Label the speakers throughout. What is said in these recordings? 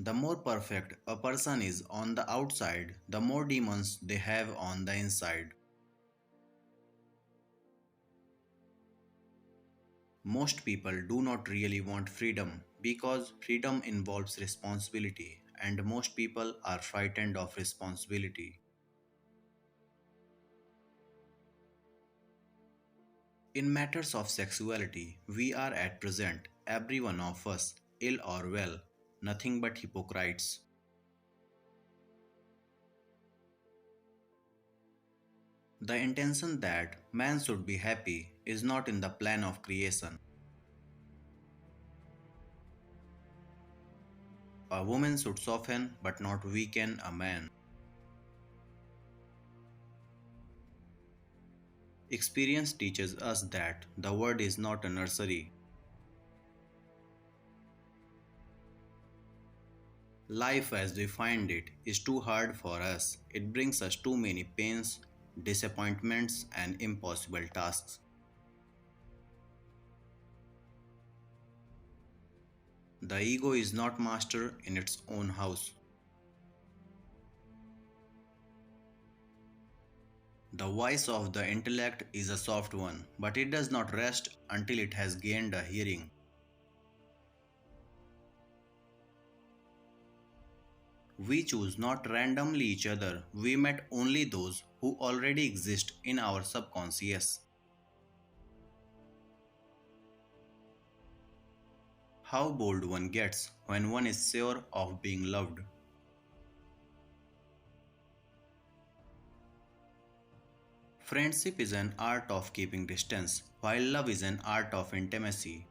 Speaker 1: The more perfect a person is on the outside, the more demons they have on the inside. Most people do not really want freedom because freedom involves responsibility, and most people are frightened of responsibility. In matters of sexuality, we are at present, every one of us, ill or well, nothing but hypocrites. The intention that man should be happy is not in the plan of creation. A woman should soften but not weaken a man. Experience teaches us that the world is not a nursery. Life as we find it is too hard for us. It brings us too many pains, disappointments, and impossible tasks. The ego is not master in its own house. The voice of the intellect is a soft one, but it does not rest until it has gained a hearing. We choose not randomly each other, we met only those who already exist in our subconscious. How bold one gets when one is sure of being loved. Friendship is an art of keeping distance, while love is an art of intimacy.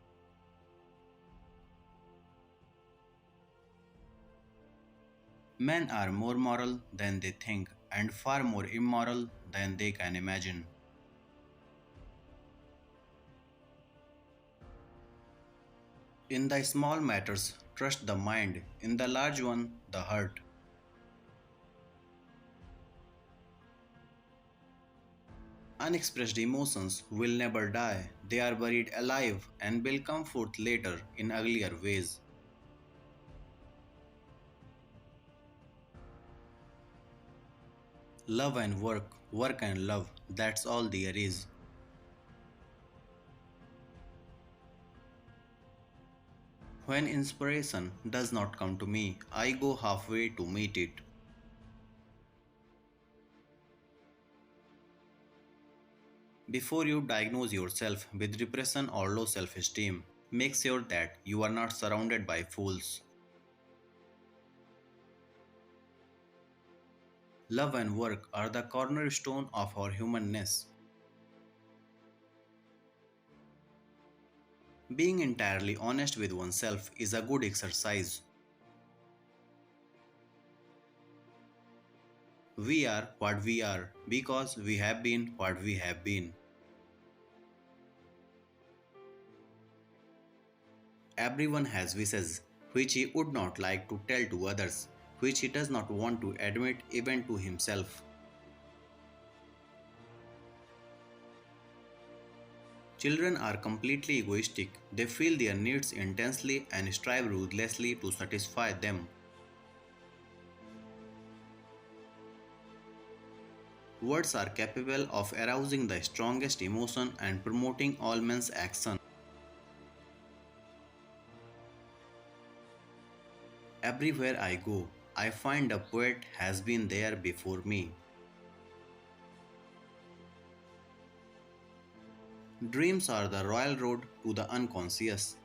Speaker 1: Men are more moral than they think and far more immoral than they can imagine. In the small matters, trust the mind, in the large one, the heart. Unexpressed emotions will never die, they are buried alive and will come forth later in uglier ways. Love and work, work and love, that's all there is. When inspiration does not come to me, I go halfway to meet it. Before you diagnose yourself with depression or low self esteem, make sure that you are not surrounded by fools. Love and work are the cornerstone of our humanness. Being entirely honest with oneself is a good exercise. We are what we are because we have been what we have been. Everyone has wishes which he would not like to tell to others, which he does not want to admit even to himself. Children are completely egoistic. They feel their needs intensely and strive ruthlessly to satisfy them. Words are capable of arousing the strongest emotion and promoting all men's action. Everywhere I go, I find a poet has been there before me. Dreams are the royal road to the unconscious.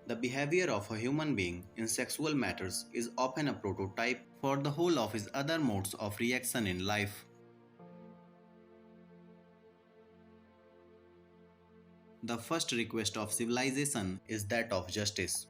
Speaker 1: The behavior of a human being in sexual matters is often a prototype for the whole of his other modes of reaction in life. The first request of civilization is that of justice.